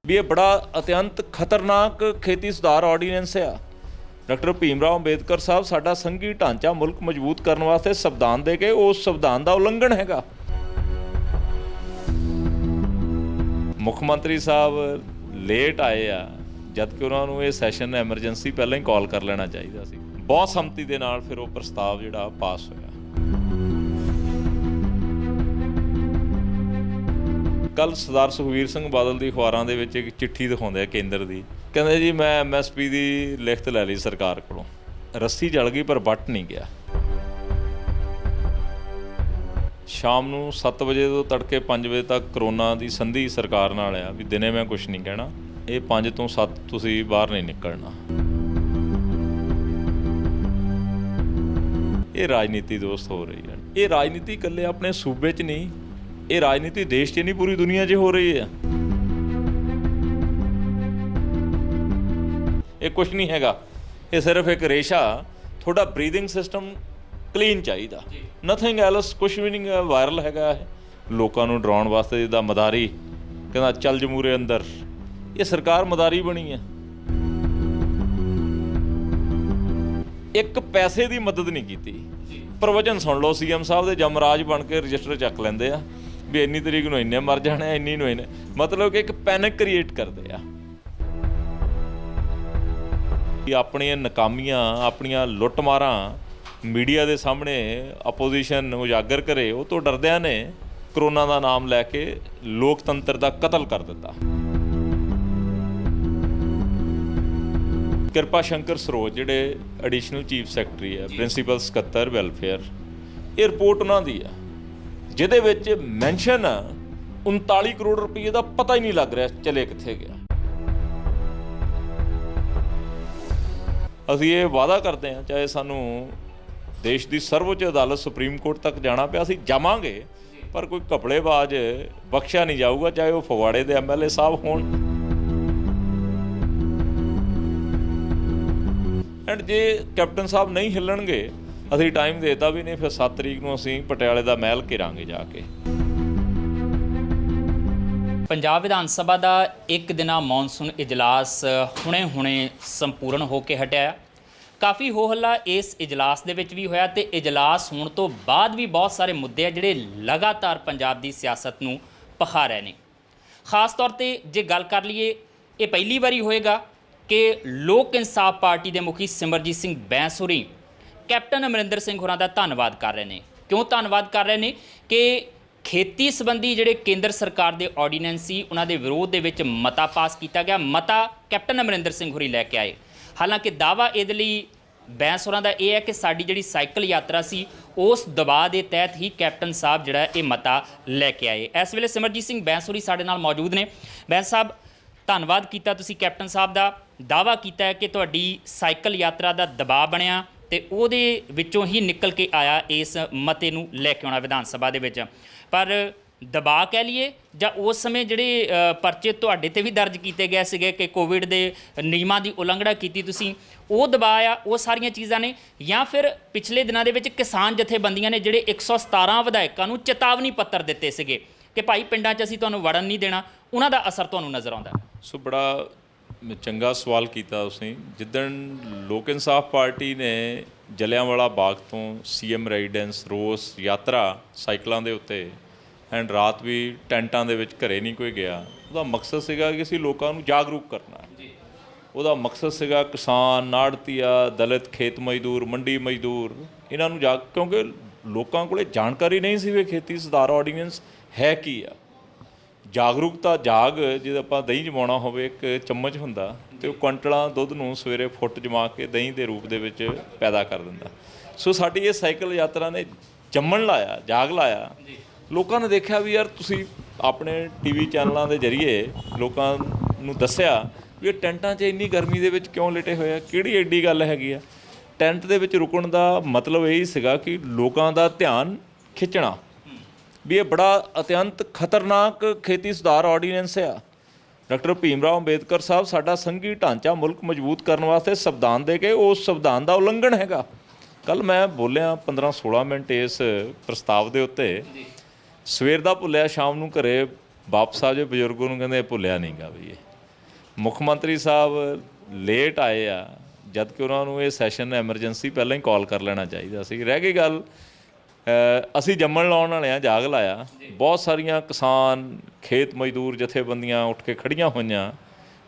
ਵੀ ਇਹ ਬੜਾ ਅਤਿਅੰਤ ਖਤਰਨਾਕ ਖੇਤੀ ਸੁਧਾਰ ਆਰਡੀਨੈਂਸ ਆ। ਡਾਕਟਰ ਭੀਮ ਰਾਓ ਅੰਬੇਦਕਰ ਸਾਹਿਬ ਸਾਡਾ ਸੰਘੀ ਢਾਂਚਾ ਮੁਲਕ ਮਜ਼ਬੂਤ ਕਰਨ ਵਾਸਤੇ ਸੰਵਿਧਾਨ ਦੇ ਕੇ ਉਸ ਸੰਵਿਧਾਨ ਦਾ ਉਲੰਘਣ ਹੈਗਾ। ਮੁੱਖ ਮੰਤਰੀ ਸਾਹਿਬ ਲੇਟ ਆਏ ਆ, ਜਦ ਕਿ ਉਹਨਾਂ ਨੂੰ ਇਹ ਸੈਸ਼ਨ ਐਮਰਜੈਂਸੀ ਪਹਿਲਾਂ ਹੀ ਕਾਲ ਕਰ ਲੈਣਾ ਚਾਹੀਦਾ ਸੀ। ਬਹੁਤ ਸੰਮਤੀ ਦੇ ਨਾਲ ਫਿਰ ਉਹ ਪ੍ਰਸਤਾਵ ਜਿਹੜਾ ਪਾਸ ਹੋਇਆ। ਕੱਲ੍ਹ ਸਰਦਾਰ ਸੁਖਬੀਰ ਸਿੰਘ ਬਾਦਲ ਦੀ ਅਖਬਾਰਾਂ ਦੇ ਵਿੱਚ ਇੱਕ ਚਿੱਠੀ ਦਿਖਾਉਂਦੇ ਆ ਕੇਂਦਰ ਦੀ, ਕਹਿੰਦੇ ਜੀ ਮੈਂ MSP ਦੀ ਲਿਖਤ ਲੈ ਲਈ ਸਰਕਾਰ ਕੋਲੋਂ, ਰੱਸੀ ਜਲ ਗਈ ਪਰ ਵੱਟ ਨਹੀਂ ਗਿਆ। ਸ਼ਾਮ ਨੂੰ 7 ਵਜੇ ਤੋਂ ਤੜਕੇ 5 ਵਜੇ ਤੱਕ ਕਰੋਨਾ ਦੀ ਸੰਧੀ ਸਰਕਾਰ ਨਾਲ ਆ ਵੀ ਦਿਨੇ ਮੈਂ ਕੁਛ ਨਹੀਂ ਕਹਿਣਾ, ਇਹ 5 ਤੋਂ 7 ਤੁਸੀਂ ਬਾਹਰ ਨਹੀਂ ਨਿਕਲਣਾ। ਇਹ ਰਾਜਨੀਤੀ ਦੋਸਤ ਹੋ ਰਹੀ ਹੈ। ਇਹ ਰਾਜਨੀਤੀ ਇਕੱਲੇ ਆਪਣੇ ਸੂਬੇ 'ਚ ਨਹੀਂ, ਇਹ ਰਾਜਨੀਤੀ ਦੇਸ਼ 'ਚ ਨਹੀਂ ਪੂਰੀ ਦੁਨੀਆ 'ਚ ਹੋ ਰਹੀ ਹੈ। ਇਹ ਕੁਛ ਨਹੀਂ ਹੈਗਾ, ਇਹ ਸਿਰਫ ਇੱਕ ਰੇਸ਼ਾ। ਤੁਹਾਡਾ ਬਰੀਥਿੰਗ ਸਿਸਟਮ ਕਲੀਨ ਚਾਹੀਦਾ, ਨਥਿੰਗ ਐਲਸ, ਕੁਛ ਵੀ ਨਹੀਂ ਵਾਇਰਲ ਹੈਗਾ ਇਹ। ਲੋਕਾਂ ਨੂੰ ਡਰਾਉਣ ਵਾਸਤੇ ਜਿੱਦਾਂ ਮਦਾਰੀ ਕਹਿੰਦਾ ਚੱਲ ਜਮੂਰੇ ਅੰਦਰ, ਇਹ ਸਰਕਾਰ ਮਦਾਰੀ ਬਣੀ ਹੈ। ਇੱਕ ਪੈਸੇ ਦੀ ਮਦਦ ਨਹੀਂ ਕੀਤੀ। ਪ੍ਰਵਚਨ ਸੁਣ ਲਓ CM ਸਾਹਿਬ ਦੇ, ਜਮਰਾਜ ਬਣ ਕੇ ਰਜਿਸਟਰ ਚੱਕ ਲੈਂਦੇ ਆ ਵੀ ਇੰਨੀ ਤਰੀਕ ਨੂੰ ਇੰਨੇ ਮਰ ਜਾਣੇ, ਇੰਨੀ ਨੂੰ ਇੰਨੇ, ਮਤਲਬ ਕਿ ਇੱਕ ਪੈਨਿਕ ਕ੍ਰੀਏਟ ਕਰਦੇ ਆ। ਆਪਣੀਆਂ ਨਾਕਾਮੀਆਂ, ਆਪਣੀਆਂ ਲੁੱਟਮਾਰਾਂ ਮੀਡੀਆ ਦੇ ਸਾਹਮਣੇ ਆਪੋਜੀਸ਼ਨ ਉਜਾਗਰ ਕਰੇ, ਉਹ ਤੋਂ ਡਰਦਿਆਂ ਨੇ ਕਰੋਨਾ ਦਾ ਨਾਮ ਲੈ ਕੇ ਲੋਕਤੰਤਰ ਦਾ ਕਤਲ ਕਰ ਦਿੱਤਾ। ਕਿਰਪਾ ਸ਼ੰਕਰ ਸਰੋਜ ਜਿਹੜੇ ਐਡੀਸ਼ਨਲ ਚੀਫ ਸੈਕਟਰੀ ਹੈ, ਪ੍ਰਿੰਸੀਪਲ ਸਕੱਤਰ ਵੈਲਫੇਅਰ, ਇਹ ਰਿਪੋਰਟ ਉਹਨਾਂ ਦੀ ਆ ਜਿਹਦੇ ਵਿੱਚ ਮੈਂਸ਼ਨ 39 ਕਰੋੜ ਰੁਪਏ ਦਾ ਪਤਾ ਹੀ ਨਹੀਂ ਲੱਗ ਰਿਹਾ ਚਲੇ ਕਿੱਥੇ ਗਿਆ। ਅਸੀਂ ਇਹ ਵਾਅਦਾ ਕਰਦੇ ਹਾਂ, ਚਾਹੇ ਸਾਨੂੰ ਦੇਸ਼ ਦੀ ਸਰਵਉੱਚ ਅਦਾਲਤ ਸੁਪਰੀਮ ਕੋਰਟ ਤੱਕ ਜਾਣਾ ਪਿਆ, ਅਸੀਂ ਜਾਵਾਂਗੇ, ਪਰ ਕੋਈ ਘਪਲੇਬਾਜ਼ ਬਖਸ਼ਿਆ ਨਹੀਂ ਜਾਊਗਾ, ਚਾਹੇ ਉਹ ਫਗਵਾੜੇ ਦੇ MLA ਸਾਹਿਬ ਹੋਣ। ਐਂਡ ਜੇ ਕੈਪਟਨ ਸਾਹਿਬ ਨਹੀਂ ਹਿੱਲਣਗੇ, ਅਸੀਂ ਟਾਈਮ ਦੇ ਦਿੱਤਾ ਵੀ ਨਹੀਂ, ਫਿਰ 7 ਤਰੀਕ ਨੂੰ ਅਸੀਂ ਪਟਿਆਲੇ ਦਾ ਮਹਿਲ ਘੇਰਾਂਗੇ ਜਾ ਕੇ। ਪੰਜਾਬ ਵਿਧਾਨ ਸਭਾ ਦਾ ਇੱਕ ਦਿਨਾ ਮੌਨਸੂਨ ਇਜਲਾਸ ਹੁਣੇ ਸੰਪੂਰਨ ਹੋ ਕੇ ਹਟਿਆ। ਕਾਫੀ ਹੋ ਹੱਲਾ ਇਸ ਇਜਲਾਸ ਦੇ ਵਿੱਚ ਵੀ ਹੋਇਆ ਤੇ ਇਜਲਾਸ ਹੋਣ ਤੋਂ ਬਾਅਦ ਵੀ ਬਹੁਤ ਸਾਰੇ ਮੁੱਦੇ ਆ ਜਿਹੜੇ ਲਗਾਤਾਰ ਪੰਜਾਬ ਦੀ ਸਿਆਸਤ ਨੂੰ ਭਖਾ ਰਹੇ ਨੇ। ਖਾਸ ਤੌਰ ਤੇ ਜੇ ਗੱਲ ਕਰ ਲਈਏ, ਇਹ ਪਹਿਲੀ ਵਾਰੀ ਹੋਏਗਾ ਕਿ ਲੋਕ ਇਨਸਾਫ ਪਾਰਟੀ ਦੇ ਮੁਖੀ ਸਿਮਰਜੀਤ ਸਿੰਘ ਬੈਂਸ ਹੋਰੀ ਕੈਪਟਨ ਅਮਰਿੰਦਰ ਸਿੰਘ ਹੋਰਾਂ ਦਾ ਧੰਨਵਾਦ ਕਰ ਰਹੇ ਨੇ। ਕਿਉਂ ਧੰਨਵਾਦ ਕਰ ਰਹੇ ਨੇ ਕਿ ਖੇਤੀ ਸੰਬੰਧੀ ਜਿਹੜੇ ਕੇਂਦਰ ਸਰਕਾਰ ਦੇ ਆਰਡੀਨੈਂਸ ਸੀ, ਉਹਨਾਂ ਦੇ ਵਿਰੋਧ ਦੇ ਵਿੱਚ ਮਤਾ ਪਾਸ ਕੀਤਾ ਗਿਆ। ਮਤਾ ਕੈਪਟਨ ਅਮਰਿੰਦਰ ਸਿੰਘ ਹੋਰੀ ਲੈ ਕੇ ਆਏ। ਹਾਲਾਂਕਿ ਦਾਅਵਾ ਇਹਦੇ ਲਈ ਬੈਂਸ ਹੋਰਾਂ ਦਾ ਇਹ ਹੈ ਕਿ ਸਾਡੀ ਜਿਹੜੀ ਸਾਈਕਲ ਯਾਤਰਾ ਸੀ, ਉਸ ਦਬਾਅ ਦੇ ਤਹਿਤ ਹੀ ਕੈਪਟਨ ਸਾਹਿਬ ਜਿਹੜਾ ਇਹ ਮਤਾ ਲੈ ਕੇ ਆਏ। ਇਸ ਵੇਲੇ ਸਿਮਰਜੀਤ ਸਿੰਘ ਬੈਂਸ ਹੋਰੀ ਸਾਡੇ ਨਾਲ ਮੌਜੂਦ ਨੇ। ਬੈਂਸ ਸਾਹਿਬ, ਧੰਨਵਾਦ ਕੀਤਾ ਤੁਸੀਂ ਕੈਪਟਨ ਸਾਹਿਬ ਦਾ। ਦਾਅਵਾ ਕੀਤਾ ਹੈ ਕਿ ਤੁਹਾਡੀ ਸਾਈਕਲ ਯਾਤਰਾ ਦਾ ਦਬਾਅ ਬਣਿਆ ਤੇ ਉਹਦੇ ਵਿੱਚੋਂ ਹੀ ਨਿਕਲ ਕੇ ਆਇਆ ਇਸ ਮਤੇ ਨੂੰ ਲੈ ਕੇ ਆਉਣਾ ਵਿਧਾਨ ਸਭਾ ਦੇ ਵਿੱਚ। ਪਰ ਦਬਾਅ ਕਹਿ ਲਈਏ ਜਾਂ ਉਸ ਸਮੇਂ ਜਿਹੜੇ ਪਰਚੇ ਤੁਹਾਡੇ ਤੇ ਵੀ ਦਰਜ ਕੀਤੇ ਗਏ ਸੀਗੇ ਕਿ ਕੋਵਿਡ ਦੇ ਨਿਯਮਾਂ ਦੀ ਉਲੰਘਣਾ ਕੀਤੀ ਤੁਸੀਂ, ਉਹ ਦਬਾਅ ਆ, ਉਹ ਸਾਰੀਆਂ ਚੀਜ਼ਾਂ ਨੇ, ਜਾਂ ਫਿਰ ਪਿਛਲੇ ਦਿਨਾਂ ਦੇ ਵਿੱਚ ਕਿਸਾਨ ਜਥੇਬੰਦੀਆਂ ਨੇ ਜਿਹੜੇ 117 ਵਿਧਾਇਕਾਂ ਨੂੰ ਚੇਤਾਵਨੀ ਪੱਤਰ ਦਿੱਤੇ ਸੀਗੇ ਕਿ ਭਾਈ ਪਿੰਡਾਂ 'ਚ ਅਸੀਂ ਤੁਹਾਨੂੰ ਵੜਨ ਨਹੀਂ ਦੇਣਾ, ਉਹਨਾਂ ਦਾ ਅਸਰ ਤੁਹਾਨੂੰ ਨਜ਼ਰ ਆਉਂਦਾ? ਸੋ ਬੜਾ ਚੰਗਾ ਸਵਾਲ ਕੀਤਾ ਤੁਸੀਂ। ਜਿੱਦਣ ਲੋਕ ਇਨਸਾਫ ਪਾਰਟੀ ਨੇ ਜਲਿਆਂਵਾਲਾ ਬਾਗ ਤੋਂ CM ਰੈਜ਼ੀਡੈਂਸ ਰੋਸ ਯਾਤਰਾ ਸਾਈਕਲਾਂ ਦੇ ਉੱਤੇ, ਐਂਡ ਰਾਤ ਵੀ ਟੈਂਟਾਂ ਦੇ ਵਿੱਚ, ਘਰੇ ਨਹੀਂ ਕੋਈ ਗਿਆ, ਉਹਦਾ ਮਕਸਦ ਸੀਗਾ ਕਿ ਅਸੀਂ ਲੋਕਾਂ ਨੂੰ ਜਾਗਰੂਕ ਕਰਨਾ। ਉਹਦਾ ਮਕਸਦ ਸੀਗਾ ਕਿਸਾਨ, ਆੜ੍ਹਤੀਆ, ਦਲਿਤ, ਖੇਤ ਮਜ਼ਦੂਰ, ਮੰਡੀ ਮਜ਼ਦੂਰ, ਇਹਨਾਂ ਨੂੰ ਕਿਉਂਕਿ ਲੋਕਾਂ ਕੋਲ ਜਾਣਕਾਰੀ ਨਹੀਂ ਸੀ ਵੀ ਖੇਤੀ ਸੁਧਾਰ ਆਰਡੀਨੈਂਸ ਹੈ ਕੀ ਆ। ਜਾਗਰੂਕਤਾ ਜਦੋਂ ਆਪਾਂ ਦਹੀਂ ਜਮਾਉਣਾ ਹੋਵੇ, ਇੱਕ ਚਮਚ ਹੁੰਦਾ ਤੇ ਉਹ ਕੁਆਂਟਲਾਂ ਦੁੱਧ ਨੂੰ ਸਵੇਰੇ ਫੁੱਟ ਜਮਾ ਕੇ ਦਹੀਂ ਦੇ ਰੂਪ ਦੇ ਵਿੱਚ ਪੈਦਾ ਕਰ ਦਿੰਦਾ। ਸੋ ਸਾਡੀ ਇਹ ਸਾਈਕਲ ਯਾਤਰਾ ਨੇ ਜੰਮਣ ਲਾਇਆ, ਜਾਗ ਲਾਇਆ। ਲੋਕਾਂ ਨੇ ਦੇਖਿਆ ਵੀ ਯਾਰ ਤੁਸੀਂ ਆਪਣੇ TV ਚੈਨਲਾਂ ਦੇ ਜ਼ਰੀਏ ਲੋਕਾਂ ਨੂੰ ਦੱਸਿਆ ਵੀ ਇਹ ਟੈਂਟਾਂ 'ਚ ਇੰਨੀ ਗਰਮੀ ਦੇ ਵਿੱਚ ਕਿਉਂ ਲਿਟੇ ਹੋਏ ਆ, ਕਿਹੜੀ ਐਡੀ ਗੱਲ ਹੈਗੀ ਆ। ਟੈਂਟ ਦੇ ਵਿੱਚ ਰੁਕਣ ਦਾ ਮਤਲਬ ਇਹੀ ਸੀਗਾ ਕਿ ਲੋਕਾਂ ਦਾ ਧਿਆਨ ਖਿੱਚਣਾ ਵੀ ਇਹ ਬੜਾ ਅਤਿਅੰਤ ਖਤਰਨਾਕ ਖੇਤੀ ਸੁਧਾਰ ਆਰਡੀਨੈਂਸ ਆ। ਡਾਕਟਰ ਭੀਮ ਰਾਓ ਅੰਬੇਦਕਰ ਸਾਹਿਬ ਸਾਡਾ ਸੰਘੀ ਢਾਂਚਾ ਮੁਲਕ ਮਜ਼ਬੂਤ ਕਰਨ ਵਾਸਤੇ ਸੰਵਿਧਾਨ ਦੇ ਕੇ ਉਸ ਸੰਵਿਧਾਨ ਦਾ ਉਲੰਘਣ ਹੈਗਾ। ਕੱਲ੍ਹ ਮੈਂ ਬੋਲਿਆ 15-16 ਮਿੰਟ ਇਸ ਪ੍ਰਸਤਾਵ ਦੇ ਉੱਤੇ, ਸਵੇਰ ਦਾ ਭੁੱਲਿਆ, ਸ਼ਾਮ ਨੂੰ ਘਰੇ ਵਾਪਸ ਆ ਜੇ ਬਜ਼ੁਰਗ ਨੂੰ ਕਹਿੰਦੇ ਭੁੱਲਿਆ ਨਹੀਂ ਗਾ ਵੀ ਮੁੱਖ ਮੰਤਰੀ ਸਾਹਿਬ ਲੇਟ ਆਏ ਆ, ਜਦ ਕਿ ਉਹਨਾਂ ਨੂੰ ਇਹ ਸੈਸ਼ਨ ਐਮਰਜੈਂਸੀ ਪਹਿਲਾਂ ਹੀ ਕਾਲ ਕਰ ਲੈਣਾ ਚਾਹੀਦਾ ਸੀ। ਰਹਿ ਗਈ ਗੱਲ, ਅਸੀਂ ਜੰਮਣ ਲਾਉਣ ਵਾਲੇ ਹਾਂ, ਜਾਗ ਲਾਇਆ। ਬਹੁਤ ਸਾਰੀਆਂ ਕਿਸਾਨ, ਖੇਤ ਮਜ਼ਦੂਰ ਜਥੇਬੰਦੀਆਂ ਉੱਠ ਕੇ ਖੜੀਆਂ ਹੋਈਆਂ,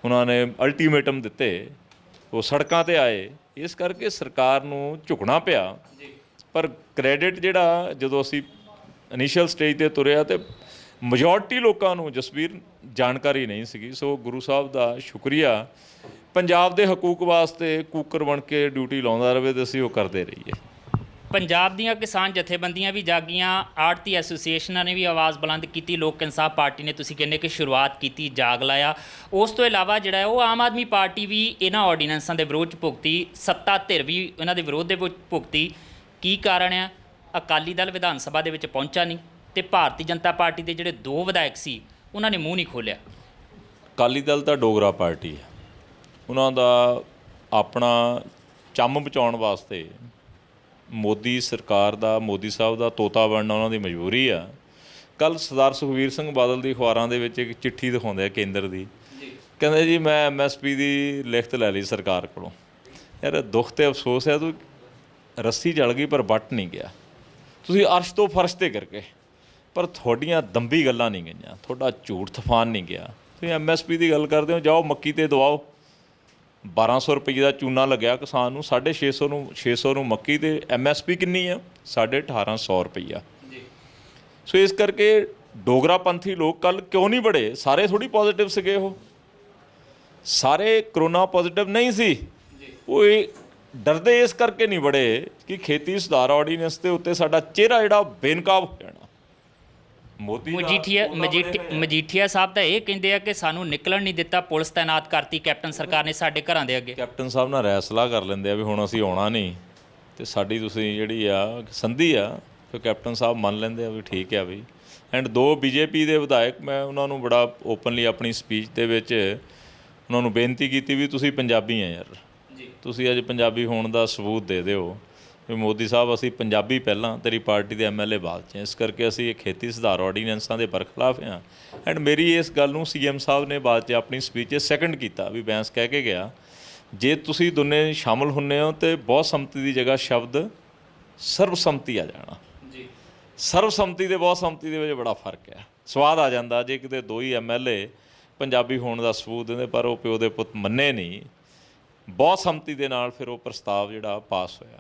ਉਹਨਾਂ ਨੇ ਅਲਟੀਮੇਟਮ ਦਿੱਤੇ, ਉਹ ਸੜਕਾਂ 'ਤੇ ਆਏ। ਇਸ ਕਰਕੇ ਸਰਕਾਰ ਨੂੰ ਝੁਕਣਾ ਪਿਆ। ਪਰ ਕ੍ਰੈਡਿਟ ਜਿਹੜਾ ਜਦੋਂ ਅਸੀਂ ਇਨੀਸ਼ੀਅਲ ਸਟੇਜ 'ਤੇ ਤੁਰਿਆ ਤੇ ਮੈਜੋਰਟੀ ਲੋਕਾਂ ਨੂੰ ਜਸਵੀਰ ਜਾਣਕਾਰੀ ਨਹੀਂ ਸੀਗੀ। ਸੋ ਗੁਰੂ ਸਾਹਿਬ ਦਾ ਸ਼ੁਕਰੀਆ, ਪੰਜਾਬ ਦੇ ਹਕੂਕ ਵਾਸਤੇ ਕੂਕਰ ਬਣ ਕੇ ਡਿਊਟੀ ਲਾਉਂਦਾ ਰਹੇ ਤੇ ਅਸੀਂ ਉਹ ਕਰਦੇ ਰਹੀਏ। ਪੰਜਾਬ ਦੀਆਂ ਕਿਸਾਨ ਜਥੇਬੰਦੀਆਂ ਵੀ ਜਾਗੀਆਂ, ਆੜਤੀ ਐਸੋਸੀਏਸ਼ਨਾਂ ਨੇ ਵੀ ਆਵਾਜ਼ ਬੁਲੰਦ ਕੀਤੀ, ਲੋਕ ਇਨਸਾਫ ਪਾਰਟੀ ਨੇ ਤੁਸੀਂ ਕਹਿੰਦੇ ਕਿ ਸ਼ੁਰੂਆਤ ਕੀਤੀ, ਜਾਗ ਲਾਇਆ। ਉਸ ਤੋਂ ਇਲਾਵਾ ਜਿਹੜਾ ਹੈ ਉਹ ਆਮ ਆਦਮੀ ਪਾਰਟੀ ਵੀ ਇਹਨਾਂ ਆਰਡੀਨੈਂਸਾਂ ਦੇ ਵਿਰੋਧ 'ਚ ਭੁਗਤੀ, ਸੱਤਾ ਧਿਰ ਵੀ ਇਹਨਾਂ ਦੇ ਵਿਰੋਧ ਦੇ ਵਿੱਚ ਭੁਗਤੀ। ਕੀ ਕਾਰਨ ਆ? ਅਕਾਲੀ ਦਲ ਵਿਧਾਨ ਸਭਾ ਦੇ ਵਿੱਚ ਪਹੁੰਚਾ ਨਹੀਂ ਤੇ ਭਾਰਤੀ ਜਨਤਾ ਪਾਰਟੀ ਦੇ ਜਿਹੜੇ 2 ਵਿਧਾਇਕ ਸੀ ਉਹਨਾਂ ਨੇ ਮੂੰਹ ਨਹੀਂ ਖੋਲ੍ਹਿਆ। ਅਕਾਲੀ ਦਲ ਤਾਂ ਡੋਗਰਾ ਪਾਰਟੀ ਹੈ, ਉਹਨਾਂ ਦਾ ਆਪਣਾ ਚੰਮ ਬਚਾਉਣ ਵਾਸਤੇ ਮੋਦੀ ਸਰਕਾਰ ਦਾ, ਮੋਦੀ ਸਾਹਿਬ ਦਾ ਤੋਤਾ ਬਣਨਾ ਉਹਨਾਂ ਦੀ ਮਜਬੂਰੀ ਆ। ਕੱਲ੍ਹ ਸਰਦਾਰ ਸੁਖਬੀਰ ਸਿੰਘ ਬਾਦਲ ਦੀ ਅਖਬਾਰਾਂ ਦੇ ਵਿੱਚ ਇੱਕ ਚਿੱਠੀ ਦਿਖਾਉਂਦੇ ਆ ਕੇਂਦਰ ਦੀ, ਕਹਿੰਦੇ ਜੀ ਮੈਂ MSP ਦੀ ਲਿਖਤ ਲੈ ਲਈ ਸਰਕਾਰ ਕੋਲੋਂ। ਯਾਰ ਦੁੱਖ ਤੇ ਅਫਸੋਸ ਹੈ, ਤੂੰ ਰੱਸੀ ਜਲ ਗਈ ਪਰ ਵੱਟ ਨਹੀਂ ਗਿਆ। ਤੁਸੀਂ ਅਰਸ਼ ਤੋਂ ਫਰਸ਼ 'ਤੇ ਕਰਕੇ, ਪਰ ਤੁਹਾਡੀਆਂ ਦੰਬੀ ਗੱਲਾਂ ਨਹੀਂ ਗਈਆਂ, ਤੁਹਾਡਾ ਝੂਠ ਤੂਫਾਨ ਨਹੀਂ ਗਿਆ। ਤੁਸੀਂ MSP ਦੀ ਗੱਲ ਕਰਦੇ ਹੋ, ਜਾਓ ਮੱਕੀ 'ਤੇ ਦਵਾਓ। 1200 ਰੁਪਏ ਦਾ ਚੂਨਾ ਲੱਗਿਆ ਕਿਸਾਨ ਨੂੰ, 650 ਨੂੰ ਮੱਕੀ, ਤੇ MSP ਕਿੰਨੀ ਆ? 1850 ਰੁਪਈਆ। ਸੋ ਇਸ ਕਰਕੇ ਡੋਗਰਾ ਪੰਥੀ ਲੋਕ ਕੱਲ੍ਹ ਕਿਉਂ ਨਹੀਂ ਬੜੇ? ਸਾਰੇ ਥੋੜ੍ਹੀ ਪੋਜ਼ੀਟਿਵ ਸੀਗੇ, ਉਹ ਸਾਰੇ ਕਰੋਨਾ ਪੋਜ਼ੀਟਿਵ ਨਹੀਂ ਸੀ। ਉਹ ਇਹ ਡਰਦੇ ਇਸ ਕਰਕੇ ਨਹੀਂ ਬੜੇ ਕਿ ਖੇਤੀ ਸੁਧਾਰ ਆਰਡੀਨੈਂਸ ਦੇ ਉੱਤੇ ਸਾਡਾ ਚਿਹਰਾ ਜਿਹੜਾ ਬੇਨਕਾਬ ਹੋ ਜਾਣਾ। ਮੋਦੀ ਮਜੀਠੀਆ ਸਾਹਿਬ ਤਾਂ ਇਹ ਕਹਿੰਦੇ ਆ ਕਿ ਸਾਨੂੰ ਨਿਕਲਣ ਨਹੀਂ ਦਿੱਤਾ, ਪੁਲਿਸ ਤੈਨਾਤ ਕਰਤੀ ਕੈਪਟਨ ਸਰਕਾਰ ਨੇ ਸਾਡੇ ਘਰਾਂ ਦੇ ਅੱਗੇ। ਕੈਪਟਨ ਸਾਹਿਬ ਨਾਲ ਰਾਏ ਸਲਾਹ ਕਰ ਲੈਂਦੇ ਆ ਵੀ ਹੁਣ ਅਸੀਂ ਆਉਣਾ ਨਹੀਂ, ਤੇ ਸਾਡੀ ਤੁਸੀਂ ਜਿਹੜੀ ਆ ਸੰਧੀ ਆ, ਫਿਰ ਕੈਪਟਨ ਸਾਹਿਬ ਮੰਨ ਲੈਂਦੇ ਆ ਵੀ ਠੀਕ ਆ ਵੀ। ਐਂਡ 2 BJP ਦੇ ਵਿਧਾਇਕ, ਮੈਂ ਉਹਨਾਂ ਨੂੰ ਬੜਾ ਓਪਨਲੀ ਆਪਣੀ ਸਪੀਚ ਦੇ ਵਿੱਚ ਉਹਨਾਂ ਨੂੰ ਬੇਨਤੀ ਕੀਤੀ ਵੀ ਤੁਸੀਂ ਪੰਜਾਬੀ ਆ ਯਾਰ, ਤੁਸੀਂ ਅੱਜ ਪੰਜਾਬੀ ਹੋਣ ਦਾ ਸਬੂਤ ਦੇ ਦਿਓ ਵੀ ਮੋਦੀ ਸਾਹਿਬ ਅਸੀਂ ਪੰਜਾਬੀ ਪਹਿਲਾਂ, ਤੇਰੀ ਪਾਰਟੀ ਦੇ MLA ਬਾਅਦ 'ਚ। ਇਸ ਕਰਕੇ ਅਸੀਂ ਇਹ ਖੇਤੀ ਸੁਧਾਰ ਆਰਡੀਨੈਂਸਾਂ ਦੇ ਬਰਖਲਾਫ ਹਾਂ। ਐਂਡ ਮੇਰੀ ਇਸ ਗੱਲ ਨੂੰ CM ਸਾਹਿਬ ਨੇ ਬਾਅਦ 'ਚ ਆਪਣੀ ਸਪੀਚ 'ਚ ਸੈਕਿੰਡ ਕੀਤਾ ਵੀ ਬੈਂਸ ਕਹਿ ਕੇ ਗਿਆ, ਜੇ ਤੁਸੀਂ ਦੋਨੇ ਸ਼ਾਮਲ ਹੁੰਦੇ ਹੋ ਤਾਂ ਬਹੁਤ ਸੰਮਤੀ ਦੀ ਜਗ੍ਹਾ ਸ਼ਬਦ ਸਰਬਸੰਮਤੀ ਆ ਜਾਣਾ। ਸਰਬਸੰਮਤੀ ਤੇ ਬਹੁਤ ਸੰਮਤੀ ਦੇ ਵਿੱਚ ਬੜਾ ਫਰਕ ਹੈ, ਸਵਾਦ ਆ ਜਾਂਦਾ ਜੇ ਕਿਤੇ 2 ਹੀ MLA ਪੰਜਾਬੀ ਹੋਣ ਦਾ ਸਬੂਤ ਦਿੰਦੇ, ਪਰ ਉਹ ਪਿਓ ਦੇ ਪੁੱਤ ਮੰਨੇ ਨਹੀਂ। ਬਹੁਤ ਸੰਮਤੀ ਦੇ ਨਾਲ ਫਿਰ ਉਹ ਪ੍ਰਸਤਾਵ ਜਿਹੜਾ ਪਾਸ ਹੋਇਆ।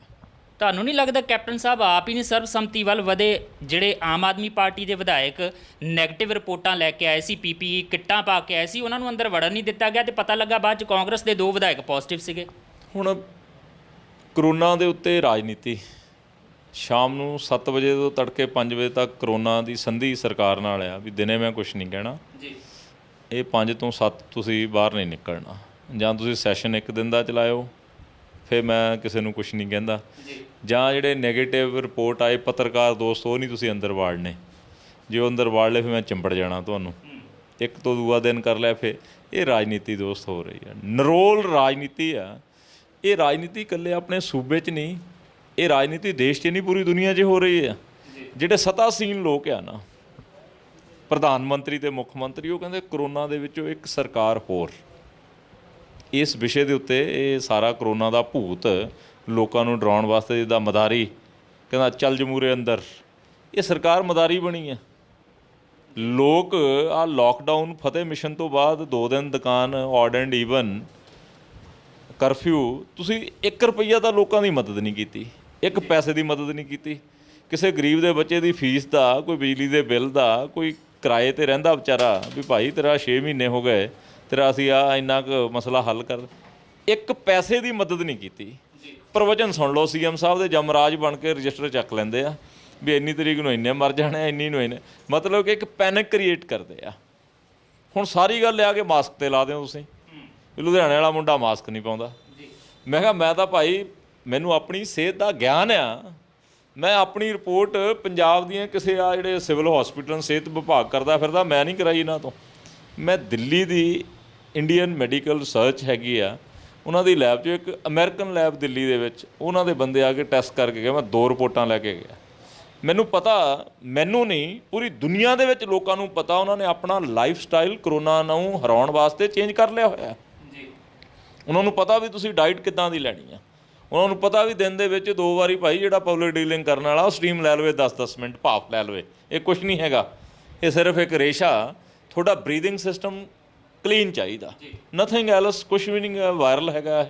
ਤੁਹਾਨੂੰ ਨਹੀਂ ਲੱਗਦਾ ਕੈਪਟਨ ਸਾਹਿਬ ਆਪ ਹੀ ਨਹੀਂ ਸਰਬਸੰਮਤੀ ਵੱਲ ਵਧੇ? ਜਿਹੜੇ ਆਮ ਆਦਮੀ ਪਾਰਟੀ ਦੇ ਵਿਧਾਇਕ ਨੈਗੇਟਿਵ ਰਿਪੋਰਟਾਂ ਲੈ ਕੇ ਆਏ ਸੀ, PPE ਕਿੱਟਾਂ ਪਾ ਕੇ ਆਏ ਸੀ, ਉਹਨਾਂ ਨੂੰ ਅੰਦਰ ਵੜਨ ਨਹੀਂ ਦਿੱਤਾ ਗਿਆ, ਤੇ ਪਤਾ ਲੱਗਾ ਬਾਅਦ 'ਚ ਕਾਂਗਰਸ ਦੇ 2 ਵਿਧਾਇਕ ਪੋਜ਼ਿਟਿਵ ਸੀਗੇ। ਹੁਣ ਕਰੋਨਾ ਦੇ ਉੱਤੇ ਰਾਜਨੀਤੀ, ਸ਼ਾਮ ਨੂੰ 7 ਵਜੇ ਤੋਂ ਤੜਕੇ 5 ਵਜੇ ਤੱਕ ਕਰੋਨਾ ਦੀ ਸੰਧੀ ਸਰਕਾਰ ਨਾਲ ਆ ਵੀ ਦਿਨੇ ਮੈਂ ਕੁਛ ਨਹੀਂ ਕਹਿਣਾ ਜੀ, ਇਹ 5 ਤੋਂ 7 ਤੁਸੀਂ ਬਾਹਰ ਨਹੀਂ ਨਿਕਲਣਾ, ਜਾਂ ਤੁਸੀਂ ਸੈਸ਼ਨ 1 ਦਿਨ ਦਾ ਚਲਾਇਓ, ਫਿਰ ਮੈਂ ਕਿਸੇ ਨੂੰ ਕੁਛ ਨਹੀਂ ਕਹਿੰਦਾ, ਜਾਂ ਜਿਹੜੇ ਨੈਗੇਟਿਵ ਰਿਪੋਰਟ ਆਏ ਪੱਤਰਕਾਰ ਦੋਸਤ ਉਹ ਨਹੀਂ ਤੁਸੀਂ ਅੰਦਰ ਵਾੜਨੇ, ਜੇ ਉਹ ਅੰਦਰ ਵਾੜ ਲਏ ਫਿਰ ਮੈਂ ਚਿੰਬੜ ਜਾਣਾ ਤੁਹਾਨੂੰ। 1 ਤੋਂ ਦੂਆ ਦਿਨ ਕਰ ਲਿਆ, ਫਿਰ ਇਹ ਰਾਜਨੀਤੀ ਦੋਸਤ ਹੋ ਰਹੀ ਆ, ਨਰੋਲ ਰਾਜਨੀਤੀ ਆ। ਇਹ ਰਾਜਨੀਤੀ ਇਕੱਲੇ ਆਪਣੇ ਸੂਬੇ 'ਚ ਨਹੀਂ, ਇਹ ਰਾਜਨੀਤੀ ਦੇਸ਼ 'ਚ ਨਹੀਂ ਪੂਰੀ ਦੁਨੀਆ 'ਚ ਹੋ ਰਹੀ ਆ। ਜਿਹੜੇ ਸਤਾਸੀਨ ਲੋਕ ਆ ਨਾ, ਪ੍ਰਧਾਨ ਮੰਤਰੀ ਤੇ ਮੁੱਖ ਮੰਤਰੀ, ਉਹ ਕਹਿੰਦੇ ਕਰੋਨਾ ਦੇ ਵਿੱਚੋਂ ਇੱਕ ਸਰਕਾਰ ਹੋਰ। ਇਸ ਵਿਸ਼ੇ ਦੇ ਉੱਤੇ ਇਹ ਸਾਰਾ ਕਰੋਨਾ ਦਾ ਭੂਤ ਲੋਕਾਂ ਨੂੰ ਡਰਾਉਣ ਵਾਸਤੇ, ਜਿੱਦਾਂ ਮਦਾਰੀ ਕਹਿੰਦਾ ਚੱਲ ਜਮੂਰੇ ਅੰਦਰ, ਇਹ ਸਰਕਾਰ ਮਦਾਰੀ ਬਣੀ ਆ। ਲੋਕ ਆ ਲੋਕਡਾਊਨ ਫਤਿਹ ਮਿਸ਼ਨ ਤੋਂ ਬਾਅਦ 2 ਦਿਨ ਦੁਕਾਨ ਔਡ ਐਂਡ ਈਵਨ ਕਰਫਿਊ, ਤੁਸੀਂ 1 ਰੁਪਈਆ ਤਾਂ ਲੋਕਾਂ ਦੀ ਮਦਦ ਨਹੀਂ ਕੀਤੀ, 1 ਪੈਸੇ ਦੀ ਮਦਦ ਨਹੀਂ ਕੀਤੀ। ਕਿਸੇ ਗਰੀਬ ਦੇ ਬੱਚੇ ਦੀ ਫੀਸ ਦਾ, ਕੋਈ ਬਿਜਲੀ ਦੇ ਬਿੱਲ ਦਾ, ਕੋਈ ਕਿਰਾਏ 'ਤੇ ਰਹਿੰਦਾ ਵਿਚਾਰਾ ਵੀ ਭਾਈ ਤੇਰਾ 6 ਮਹੀਨੇ ਹੋ ਗਏ, ਤੇਰਾ ਅਸੀਂ ਆ ਇੰਨਾ ਕੁ ਮਸਲਾ ਹੱਲ ਕਰ, 1 ਪੈਸੇ ਦੀ ਮਦਦ ਨਹੀਂ ਕੀਤੀ। ਪ੍ਰਵਚਨ ਸੁਣ ਲਓ CM ਸਾਹਿਬ ਦੇ, ਜਮਰਾਜ ਬਣ ਕੇ ਰਜਿਸਟਰ ਚੱਕ ਲੈਂਦੇ ਆ ਵੀ ਇੰਨੀ ਤਰੀਕ ਨੂੰ ਇੰਨੇ ਮਰ ਜਾਣੇ, ਇੰਨੀ ਨੂੰ ਇੰਨੇ, ਮਤਲਬ ਕਿ ਇੱਕ ਪੈਨਿਕ ਕ੍ਰੀਏਟ ਕਰਦੇ ਆ। ਹੁਣ ਸਾਰੀ ਗੱਲ ਲਿਆ ਕੇ ਮਾਸਕ 'ਤੇ ਲਾ ਦਿਓ ਤੁਸੀਂ, ਵੀ ਲੁਧਿਆਣੇ ਵਾਲਾ ਮੁੰਡਾ ਮਾਸਕ ਨਹੀਂ ਪਾਉਂਦਾ। ਮੈਂ ਕਿਹਾ ਮੈਂ ਤਾਂ ਭਾਈ, ਮੈਨੂੰ ਆਪਣੀ ਸਿਹਤ ਦਾ ਗਿਆਨ ਆ, ਮੈਂ ਆਪਣੀ ਰਿਪੋਰਟ ਪੰਜਾਬ ਦੀਆਂ ਕਿਸੇ ਆ ਜਿਹੜੇ ਸਿਵਲ ਹਸਪੀਟਲ ਸਿਹਤ ਵਿਭਾਗ ਕਰਦਾ ਫਿਰਦਾ, ਮੈਂ ਨਹੀਂ ਕਰਾਈ ਇਹਨਾਂ ਤੋਂ। ਮੈਂ ਦਿੱਲੀ ਦੀ ਇੰਡੀਅਨ ਮੈਡੀਕਲ ਰਿਸਰਚ ਹੈਗੀ ਆ, ਉਹਨਾਂ ਦੀ ਲੈਬ 'ਚ, ਇੱਕ ਅਮਰੀਕਨ ਲੈਬ ਦਿੱਲੀ ਦੇ ਵਿੱਚ, ਉਹਨਾਂ ਦੇ ਬੰਦੇ ਆ ਕੇ ਟੈਸਟ ਕਰਕੇ ਗਏ, ਮੈਂ 2 ਰਿਪੋਰਟਾਂ ਲੈ ਕੇ ਗਿਆ। ਮੈਨੂੰ ਪਤਾ, ਮੈਨੂੰ ਨਹੀਂ, ਪੂਰੀ ਦੁਨੀਆ ਦੇ ਵਿੱਚ ਲੋਕਾਂ ਨੂੰ ਪਤਾ, ਉਹਨਾਂ ਨੇ ਆਪਣਾ ਲਾਈਫ ਸਟਾਈਲ ਕਰੋਨਾ ਨੂੰ ਹਰਾਉਣ ਵਾਸਤੇ ਚੇਂਜ ਕਰ ਲਿਆ ਹੋਇਆ ਜੀ। ਉਹਨਾਂ ਨੂੰ ਪਤਾ ਵੀ ਤੁਸੀਂ ਡਾਈਟ ਕਿੱਦਾਂ ਦੀ ਲੈਣੀ ਆ, ਉਹਨਾਂ ਨੂੰ ਪਤਾ ਵੀ ਦਿਨ ਦੇ ਵਿੱਚ 2 ਵਾਰੀ ਭਾਈ ਜਿਹੜਾ ਪਬਲਿਕ ਡੀਲਿੰਗ ਕਰਨ ਵਾਲਾ ਉਹ ਸਟੀਮ ਲੈ ਲਵੇ, 10-10 ਮਿੰਟ ਭਾਫ ਲੈ ਲਵੇ। ਇਹ ਕੁਛ ਨਹੀਂ ਹੈਗਾ, ਇਹ ਸਿਰਫ ਇੱਕ ਰੇਸ਼ਾ। ਤੁਹਾਡਾ ਬਰੀਦਿੰਗ ਸਿਸਟਮ ਕਲੀਨ ਚਾਹੀਦਾ, ਨਥਿੰਗ ਐਲਸ, ਕੁਛ ਵੀ ਨਹੀਂ ਵਾਇਰਲ ਹੈਗਾ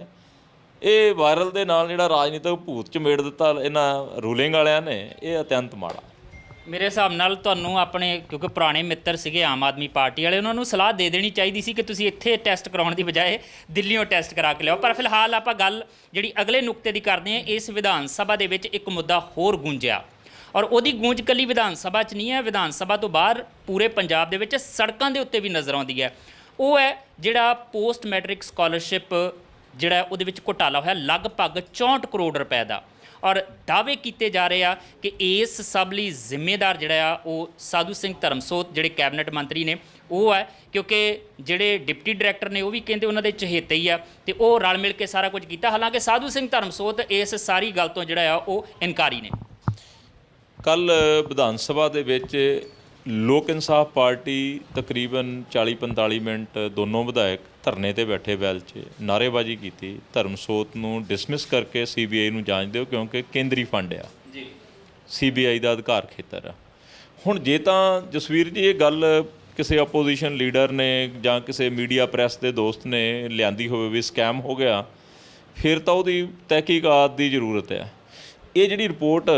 ਇਹ ਵਾਇਰਲ ਦੇ ਨਾਲ ਜਿਹੜਾ ਰਾਜਨੀਤਿਕ ਭੂਤ ਚਮੇੜ ਦਿੱਤਾ ਇਹਨਾਂ ਰੂਲਿੰਗ ਵਾਲਿਆਂ ਨੇ, ਇਹ ਅਤਿਅੰਤ ਮਾੜਾ। ਮੇਰੇ ਹਿਸਾਬ ਨਾਲ ਤੁਹਾਨੂੰ ਆਪਣੇ, ਕਿਉਂਕਿ ਪੁਰਾਣੇ ਮਿੱਤਰ ਸੀਗੇ ਆਮ ਆਦਮੀ ਪਾਰਟੀ ਵਾਲੇ, ਉਹਨਾਂ ਨੂੰ ਸਲਾਹ ਦੇ ਦੇਣੀ ਚਾਹੀਦੀ ਸੀ ਕਿ ਤੁਸੀਂ ਇੱਥੇ ਟੈਸਟ ਕਰਾਉਣ ਦੀ ਬਜਾਏ ਦਿੱਲੀੋਂ ਟੈਸਟ ਕਰਾ ਕੇ ਲਿਆਓ। ਪਰ ਫਿਲਹਾਲ ਆਪਾਂ ਗੱਲ ਜਿਹੜੀ ਅਗਲੇ ਨੁਕਤੇ ਦੀ ਕਰਦੇ ਹਾਂ। ਇਸ ਵਿਧਾਨ ਸਭਾ ਦੇ ਵਿੱਚ ਇੱਕ ਮੁੱਦਾ ਹੋਰ ਗੂੰਜਿਆ, ਔਰ ਉਹਦੀ ਗੂੰਜ ਇਕੱਲੀ ਵਿਧਾਨ ਸਭਾ 'ਚ ਨਹੀਂ ਹੈ, ਵਿਧਾਨ ਸਭਾ ਤੋਂ ਬਾਹਰ ਪੂਰੇ ਪੰਜਾਬ ਦੇ ਵਿੱਚ ਸੜਕਾਂ ਦੇ ਉੱਤੇ ਵੀ ਨਜ਼ਰ ਆਉਂਦੀ ਹੈ। ਉਹ ਹੈ ਜਿਹੜਾ ਪੋਸਟ ਮੈਟ੍ਰਿਕ ਸਕਾਲਰਸ਼ਿਪ ਜਿਹੜਾ ਉਹਦੇ ਵਿੱਚ ਘੁਟਾਲਾ ਹੋਇਆ ਲਗਭਗ 64 ਕਰੋੜ ਰੁਪਏ ਦਾ, ਔਰ ਦਾਅਵੇ ਕੀਤੇ ਜਾ ਰਹੇ ਆ ਕਿ ਇਸ ਸਭ ਲਈ ਜ਼ਿੰਮੇਦਾਰ ਜਿਹੜਾ ਆ ਉਹ ਸਾਧੂ ਸਿੰਘ ਧਰਮਸੋਤ ਜਿਹੜੇ ਕੈਬਨਿਟ ਮੰਤਰੀ ਨੇ ਉਹ ਹੈ, ਕਿਉਂਕਿ ਜਿਹੜੇ ਡਿਪਟੀ ਡਾਇਰੈਕਟਰ ਨੇ ਉਹ ਵੀ ਕਹਿੰਦੇ ਉਹਨਾਂ ਦੇ ਚਹੇਤੇ ਹੀ ਆ ਤੇ ਉਹ ਰਲ ਮਿਲ ਕੇ ਸਾਰਾ ਕੁਝ ਕੀਤਾ। ਹਾਲਾਂਕਿ ਸਾਧੂ ਸਿੰਘ ਧਰਮਸੋਤ ਇਸ ਸਾਰੀ ਗੱਲ ਤੋਂ ਜਿਹੜਾ ਆ ਉਹ ਇਨਕਾਰੀ ਨੇ। ਕੱਲ੍ਹ ਵਿਧਾਨ ਸਭਾ ਦੇ ਵਿੱਚ ਲੋਕ ਇਨਸਾਫ ਪਾਰਟੀ ਤਕਰੀਬਨ 40-45 ਮਿੰਟ ਦੋਨੋਂ ਵਿਧਾਇਕ ਧਰਨੇ ਤੇ ਬੈਠੇ ਵੈਲ 'ਚ ਨਾਅਰੇਬਾਜ਼ੀ ਕੀਤੀ, ਧਰਮਸੋਤ ਨੂੰ ਡਿਸਮਿਸ ਕਰਕੇ CBI ਨੂੰ ਜਾਂਚ ਦਿਓ ਕਿਉਂਕਿ ਕੇਂਦਰੀ ਫੰਡ ਆ ਜੀ, CBI ਦਾ ਅਧਿਕਾਰ ਖੇਤਰ ਆ। ਹੁਣ ਜੇ ਤਾਂ ਜਸਵੀਰ ਜੀ ਇਹ ਗੱਲ ਕਿਸੇ ਆਪੋਜੀਸ਼ਨ ਲੀਡਰ ਨੇ ਜਾਂ ਕਿਸੇ ਮੀਡੀਆ ਪ੍ਰੈਸ ਦੇ ਦੋਸਤ ਨੇ ਲਿਆਂਦੀ ਹੋਵੇ ਵੀ ਸਕੈਮ ਹੋ ਗਿਆ, ਫਿਰ ਤਾਂ ਉਹਦੀ ਤਹਿਕੀਕਾਤ ਦੀ ਜ਼ਰੂਰਤ ਹੈ। ਇਹ ਜਿਹੜੀ ਰਿਪੋਰਟ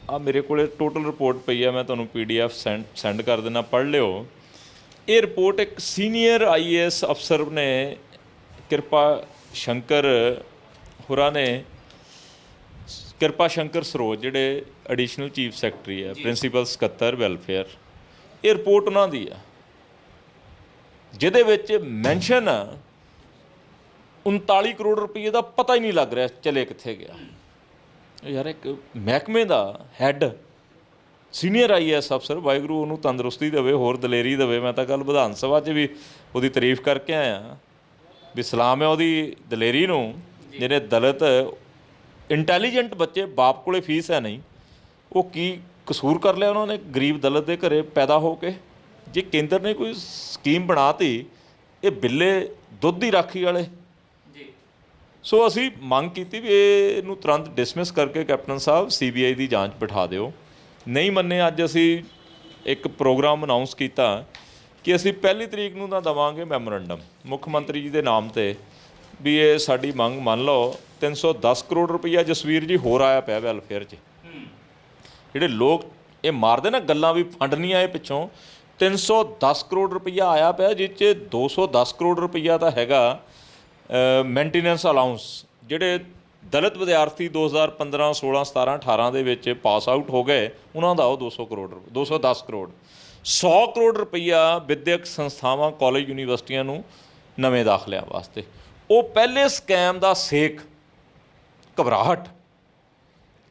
ਆ ਮੇਰੇ ਕੋਲ ਟੋਟਲ ਰਿਪੋਰਟ ਪਈ ਆ, ਮੈਂ ਤੁਹਾਨੂੰ PDF ਸੈਂਡ ਕਰ ਦੇਣਾ, ਪੜ੍ਹ ਲਿਓ। ਇਹ ਰਿਪੋਰਟ ਇੱਕ ਸੀਨੀਅਰ IAS ਅਫਸਰ ਨੇ, ਕਿਰਪਾ ਸ਼ੰਕਰ ਹੋਰਾਂ ਨੇ, ਕਿਰਪਾ ਸ਼ੰਕਰ ਸਰੋਜ ਜਿਹੜੇ ਐਡੀਸ਼ਨਲ ਚੀਫ ਸੈਕਟਰੀ ਹੈ, ਪ੍ਰਿੰਸੀਪਲ ਸਕੱਤਰ ਵੈਲਫੇਅਰ, ਇਹ ਰਿਪੋਰਟ ਉਹਨਾਂ ਦੀ ਆ ਜਿਹਦੇ ਵਿੱਚ ਮੈਂਸ਼ਨ 39 ਕਰੋੜ ਰੁਪਏ ਦਾ ਪਤਾ ਹੀ ਨਹੀਂ ਲੱਗ ਰਿਹਾ ਚਲੇ ਕਿੱਥੇ ਗਿਆ। ਯਾਰ ਇੱਕ ਮਹਿਕਮੇ ਦਾ ਹੈੱਡ ਸੀਨੀਅਰ IAS ਅਫਸਰ, ਵਾਹਿਗੁਰੂ ਉਹਨੂੰ ਤੰਦਰੁਸਤੀ ਦੇਵੇ, ਹੋਰ ਦਲੇਰੀ ਦੇਵੇ। ਮੈਂ ਤਾਂ ਕੱਲ੍ਹ ਵਿਧਾਨ ਸਭਾ 'ਚ ਵੀ ਉਹਦੀ ਤਾਰੀਫ ਕਰਕੇ ਆਇਆ ਵੀ ਸਲਾਮ ਹੈ ਉਹਦੀ ਦਲੇਰੀ ਨੂੰ। ਜਿਹੜੇ ਦਲਿਤ ਇੰਟੈਲੀਜੈਂਟ ਬੱਚੇ, ਬਾਪ ਕੋਲੇ ਫੀਸ ਹੈ ਨਹੀਂ, ਉਹ ਕੀ ਕਸੂਰ ਕਰ ਲਿਆ ਉਹਨਾਂ ਨੇ ਗਰੀਬ ਦਲਿਤ ਦੇ ਘਰੇ ਪੈਦਾ ਹੋ ਕੇ? ਜੇ ਕੇਂਦਰ ਨੇ ਕੋਈ ਸਕੀਮ ਬਣਾਤੀ, ਇਹ ਬਿੱਲੇ ਦੁੱਧ ਦੀ ਰਾਖੀ ਵਾਲੇ। ਸੋ ਅਸੀਂ ਮੰਗ ਕੀਤੀ ਵੀ ਇਹਨੂੰ ਤੁਰੰਤ ਡਿਸਮਿਸ ਕਰਕੇ ਕੈਪਟਨ ਸਾਹਿਬ CBI ਦੀ ਜਾਂਚ ਬਿਠਾ ਦਿਓ। ਨਹੀਂ ਮੰਨੇ, ਅੱਜ ਅਸੀਂ ਇੱਕ ਪ੍ਰੋਗਰਾਮ ਅਨਾਊਂਸ ਕੀਤਾ ਕਿ ਅਸੀਂ 1 ਤਰੀਕ ਨੂੰ ਤਾਂ ਦੇਵਾਂਗੇ ਮੈਮੋਰੰਡਮ ਮੁੱਖ ਮੰਤਰੀ ਜੀ ਦੇ ਨਾਮ 'ਤੇ ਵੀ ਇਹ ਸਾਡੀ ਮੰਗ ਮੰਨ ਲਓ। 310 ਕਰੋੜ ਰੁਪਈਆ ਜਸਵੀਰ ਜੀ ਹੋਰ ਆਇਆ ਪਿਆ ਵੈਲਫੇਅਰ 'ਚ। ਜਿਹੜੇ ਲੋਕ ਇਹ ਮਾਰਦੇ ਨਾ ਗੱਲਾਂ ਵੀ ਫੰਡ ਨਹੀਂ ਆਏ ਪਿੱਛੋਂ, 310 ਕਰੋੜ ਰੁਪਈਆ ਆਇਆ ਪਿਆ, ਜਿਸ 'ਚ 210 ਕਰੋੜ ਰੁਪਈਆ ਤਾਂ ਹੈਗਾ ਮੇਨਟੇਨੈਂਸ ਅਲਾਊਂਸ। ਜਿਹੜੇ ਦਲਿਤ ਵਿਦਿਆਰਥੀ 2015, 16, 17, 18 ਦੇ ਵਿੱਚ ਪਾਸ ਆਊਟ ਹੋ ਗਏ, ਉਹਨਾਂ ਦਾ ਉਹ 210 ਕਰੋੜ 100 ਕਰੋੜ ਰੁਪਈਆ ਵਿੱਦਿਅਕ ਸੰਸਥਾਵਾਂ, ਕਾਲਜ, ਯੂਨੀਵਰਸਿਟੀਆਂ ਨੂੰ ਨਵੇਂ ਦਾਖਲਿਆਂ ਵਾਸਤੇ। ਉਹ ਪਹਿਲੇ ਸਕੈਮ ਦਾ ਸੇਕ, ਘਬਰਾਹਟ।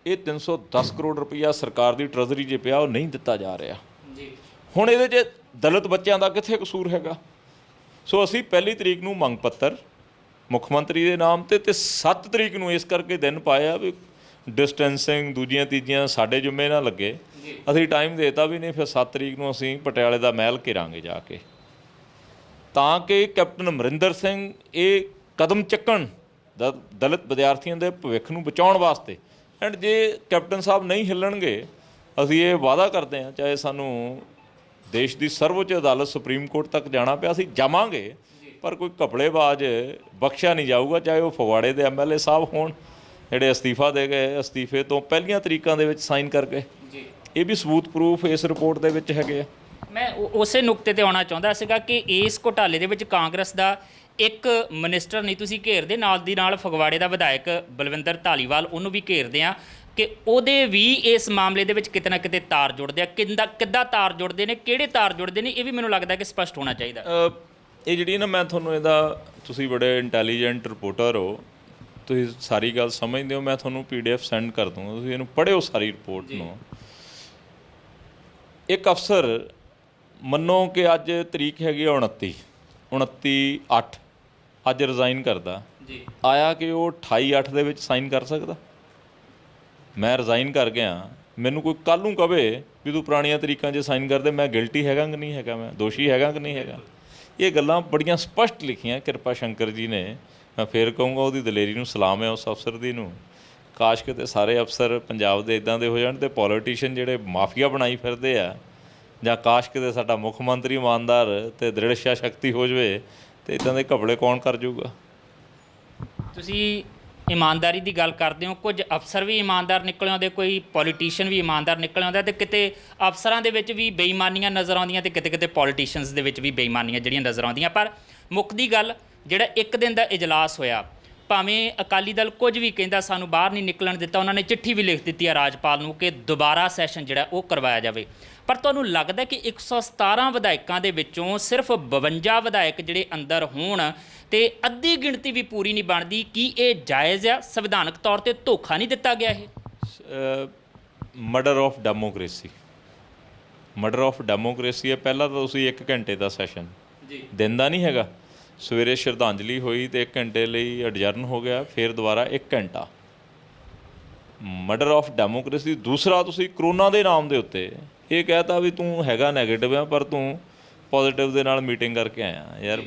ਇਹ 310 ਕਰੋੜ ਰੁਪਈਆ ਸਰਕਾਰ ਦੀ ਟਰੈਜ਼ਰੀ 'ਚ ਪਿਆ, ਉਹ ਨਹੀਂ ਦਿੱਤਾ ਜਾ ਰਿਹਾ ਜੀ। ਹੁਣ ਇਹਦੇ 'ਚ ਦਲਿਤ ਬੱਚਿਆਂ ਦਾ ਕਿੱਥੇ ਕਸੂਰ ਹੈਗਾ? ਸੋ ਅਸੀਂ 1 ਤਰੀਕ ਨੂੰ ਮੰਗ ਪੱਤਰ ਮੁੱਖ ਮੰਤਰੀ ਦੇ ਨਾਮ 'ਤੇ 7 ਤਰੀਕ ਨੂੰ ਇਸ ਕਰਕੇ ਦਿਨ ਪਾਇਆ ਵੀ ਡਿਸਟੈਂਸਿੰਗ ਦੂਜੀਆਂ ਤੀਜੀਆਂ ਸਾਡੇ ਜ਼ਿੰਮੇ ਨਾ ਲੱਗੇ। ਅਸੀਂ ਟਾਈਮ ਦੇਤਾ ਵੀ ਨਹੀਂ, ਫਿਰ 7 ਤਰੀਕ ਨੂੰ ਅਸੀਂ ਪਟਿਆਲੇ ਦਾ ਮਹਿਲ ਘੇਰਾਂਗੇ ਜਾ ਕੇ, ਤਾਂ ਕਿ ਕੈਪਟਨ ਅਮਰਿੰਦਰ ਸਿੰਘ ਇਹ ਕਦਮ ਚੱਕਣ ਦਲਿਤ ਵਿਦਿਆਰਥੀਆਂ ਦੇ ਭਵਿੱਖ ਨੂੰ ਬਚਾਉਣ ਵਾਸਤੇ। ਐਂਡ ਜੇ ਕੈਪਟਨ ਸਾਹਿਬ ਨਹੀਂ ਹਿੱਲਣਗੇ, ਅਸੀਂ ਇਹ ਵਾਅਦਾ ਕਰਦੇ ਹਾਂ, ਚਾਹੇ ਸਾਨੂੰ ਦੇਸ਼ ਦੀ ਸਰਵਉੱਚ ਅਦਾਲਤ ਸੁਪਰੀਮ ਕੋਰਟ ਤੱਕ ਜਾਣਾ ਪਿਆ, ਅਸੀਂ ਜਾਵਾਂਗੇ, ਪਰ ਕੋਈ ਘਪਲੇਬਾਜ਼ ਬਖਸ਼ਿਆ ਨਹੀਂ ਜਾਊਗਾ, ਚਾਹੇ ਉਹ ਫਗਵਾੜੇ ਦੇ MLA ਸਾਹਿਬ ਹੋਣ ਜਿਹੜੇ ਅਸਤੀਫਾ ਦੇ ਗਏ, ਅਸਤੀਫੇ ਤੋਂ ਪਹਿਲੀਆਂ ਤਰੀਕਾਂ ਦੇ ਵਿੱਚ ਸਾਈਨ ਕਰ ਗਏ। ਇਹ ਵੀ ਸਬੂਤ ਪ੍ਰੂਫ ਇਸ ਰਿਪੋਰਟ ਦੇ ਵਿੱਚ ਹੈਗੇ ਆ। ਮੈਂ ਉਸੇ ਨੁਕਤੇ 'ਤੇ ਆਉਣਾ ਚਾਹੁੰਦਾ ਸੀਗਾ ਕਿ ਇਸ ਘੁਟਾਲੇ ਦੇ ਵਿੱਚ ਕਾਂਗਰਸ ਦਾ ਇੱਕ ਮਿਨਿਸਟਰ ਨਹੀਂ ਤੁਸੀਂ ਘੇਰਦੇ, ਨਾਲ ਦੀ ਨਾਲ ਫਗਵਾੜੇ ਦਾ ਵਿਧਾਇਕ ਬਲਵਿੰਦਰ ਧਾਲੀਵਾਲ, ਉਹਨੂੰ ਵੀ ਘੇਰਦੇ ਆ ਕਿ ਉਹਦੇ ਵੀ ਇਸ ਮਾਮਲੇ ਦੇ ਵਿੱਚ ਕਿਤੇ ਨਾ ਕਿਤੇ ਤਾਰ ਜੁੜਦੇ ਆ। ਕਿੱਦਾਂ ਤਾਰ ਜੁੜਦੇ ਨੇ, ਕਿਹੜੇ ਤਾਰ ਜੁੜਦੇ ਨੇ, ਇਹ ਵੀ ਮੈਨੂੰ ਲੱਗਦਾ ਕਿ ਸਪਸ਼ਟ ਹੋਣਾ ਚਾਹੀਦਾ। ਇਹ ਜਿਹੜੀ ਨਾ, ਮੈਂ ਤੁਹਾਨੂੰ ਇਹਦਾ, ਤੁਸੀਂ ਬੜੇ ਇੰਟੈਲੀਜੈਂਟ ਰਿਪੋਰਟਰ ਹੋ, ਤੁਸੀਂ ਸਾਰੀ ਗੱਲ ਸਮਝਦੇ ਹੋ, ਮੈਂ ਤੁਹਾਨੂੰ PDF ਸੈਂਡ ਕਰ ਦੂੰਗਾ, ਤੁਸੀਂ ਇਹਨੂੰ ਪੜ੍ਹਿਓ ਸਾਰੀ ਰਿਪੋਰਟ ਨੂੰ। ਇੱਕ ਅਫਸਰ, ਮੰਨੋ ਕਿ ਅੱਜ ਤਰੀਕ ਹੈਗੀ 29/8, ਅੱਜ ਰਿਜ਼ਾਈਨ ਕਰਦਾ ਆਇਆ ਕਿ ਉਹ 28/8 ਦੇ ਵਿੱਚ ਸਾਈਨ ਕਰ ਸਕਦਾ? ਮੈਂ ਰਿਜ਼ਾਈਨ ਕਰ ਗਿਆ ਮੈਨੂੰ ਕੋਈ ਕੱਲ੍ਹ ਨੂੰ ਕਵੇ ਵੀ ਤੂੰ ਪੁਰਾਣੀਆਂ ਤਰੀਕਾਂ 'ਚ ਸਾਈਨ ਕਰਦੇ, ਮੈਂ ਗਿਲਟੀ ਹੈਗਾ ਕਿ ਨਹੀਂ ਹੈਗਾ, ਮੈਂ ਦੋਸ਼ੀ ਹੈਗਾ ਕਿ ਨਹੀਂ ਹੈਗਾ। ਇਹ ਗੱਲਾਂ ਬੜੀਆਂ ਸਪਸ਼ਟ ਲਿਖੀਆਂ ਕਿਰਪਾ ਸ਼ੰਕਰ ਜੀ ਨੇ। ਮੈਂ ਫੇਰ ਕਹੂੰਗਾ ਉਹਦੀ ਦਲੇਰੀ ਨੂੰ ਸਲਾਮ ਹੈ ਉਸ ਅਫਸਰ ਦੀ ਨੂੰ। ਕਾਸ਼ ਕਿਤੇ ਸਾਰੇ ਅਫਸਰ ਪੰਜਾਬ ਦੇ ਇੱਦਾਂ ਦੇ ਹੋ ਜਾਣ, ਅਤੇ ਪੋਲੀਟੀਸ਼ੀਅਨ ਜਿਹੜੇ ਮਾਫੀਆ ਬਣਾਈ ਫਿਰਦੇ ਆ, ਜਾਂ ਕਾਸ਼ ਕਿਤੇ ਸਾਡਾ ਮੁੱਖ ਮੰਤਰੀ ਇਮਾਨਦਾਰ ਅਤੇ ਦ੍ਰਿੜ ਇੱਛਾ ਸ਼ਕਤੀ ਹੋ ਜਾਵੇ, ਅਤੇ ਇੱਦਾਂ ਦੇ ਘਪਲੇ ਕੌਣ ਕਰ ਜਾਊਗਾ। ਤੁਸੀਂ ਇਮਾਨਦਾਰੀ ਦੀ ਗੱਲ ਕਰਦੇ ਹੋ, ਕੁਝ ਅਫਸਰ ਵੀ ਇਮਾਨਦਾਰ ਨਿਕਲੇ ਆਉਂਦੇ, ਕੋਈ ਪੋਲੀਟੀਸ਼ੀਅਨ ਵੀ ਇਮਾਨਦਾਰ ਨਿਕਲੇ ਆਉਂਦਾ, ਅਤੇ ਕਿਤੇ ਅਫਸਰਾਂ ਦੇ ਵਿੱਚ ਵੀ ਬੇਈਮਾਨੀਆਂ ਨਜ਼ਰ ਆਉਂਦੀਆਂ ਅਤੇ ਕਿਤੇ ਪੋਲੀਟੀਸ਼ੀਅਨਸ ਦੇ ਵਿੱਚ ਵੀ ਬੇਈਮਾਨੀਆਂ ਜਿਹੜੀਆਂ ਨਜ਼ਰ ਆਉਂਦੀਆਂ। ਪਰ ਮੁੱਖ ਦੀ ਗੱਲ, ਜਿਹੜਾ ਇੱਕ ਦਿਨ ਦਾ ਇਜਲਾਸ ਹੋਇਆ, ਭਾਵੇਂ ਅਕਾਲੀ ਦਲ ਕੁਝ ਵੀ ਕਹਿੰਦਾ ਸਾਨੂੰ ਬਾਹਰ ਨਹੀਂ ਨਿਕਲਣ ਦਿੱਤਾ, ਉਹਨਾਂ ਨੇ ਚਿੱਠੀ ਵੀ ਲਿਖ ਦਿੱਤੀ ਹੈ ਰਾਜਪਾਲ ਨੂੰ ਕਿ ਦੁਬਾਰਾ ਸੈਸ਼ਨ ਜਿਹੜਾ ਉਹ ਕਰਵਾਇਆ ਜਾਵੇ। ਪਰ ਤੁਹਾਨੂੰ ਲੱਗਦਾ ਕਿ 117 ਵਿਧਾਇਕਾਂ ਦੇ ਵਿੱਚੋਂ ਸਿਰਫ 52 ਵਿਧਾਇਕ ਜਿਹੜੇ ਅੰਦਰ ਹੋਣ ਤੇ ਅੱਧੀ ਗਿਣਤੀ ਵੀ ਪੂਰੀ ਨਹੀਂ ਬਣਦੀ, ਕੀ ਇਹ ਜਾਇਜ਼ ਆ? ਸੰਵਿਧਾਨਕ ਤੌਰ ਤੇ ਧੋਖਾ ਨਹੀਂ ਦਿੱਤਾ ਗਿਆ? ਇਹ murder of democracy, murder of democracy ਹੈ। ਪਹਿਲਾਂ ਤਾਂ ਤੁਸੀਂ 1 ਘੰਟੇ ਦਾ ਸੈਸ਼ਨ ਦਿਨ ਦਾ ਨਹੀਂ ਹੈਗਾ, ਸਵੇਰੇ ਸ਼ਰਧਾਂਜਲੀ ਹੋਈ ਤੇ 1 ਘੰਟੇ ਲਈ ਐਡਜਰਨ ਹੋ ਗਿਆ, ਫਿਰ ਦੁਬਾਰਾ 1 ਘੰਟਾ। Murder of democracy. ਦੂਸਰਾ, ਤੁਸੀਂ ਕਰੋਨਾ ਦੇ ਨਾਮ ਦੇ ਉੱਤੇ ਇਹ ਕਹਿਤਾ ਵੀ ਤੂੰ ਹੈਗਾ ਨੈਗੇਟਿਵ ਆ ਪਰ ਤੂੰ ਪੋਜ਼ੀਟਿਵ ਦੇ ਨਾਲ ਮੀਟਿੰਗ ਕਰਕੇ ਆਇਆ। ਯਾਰ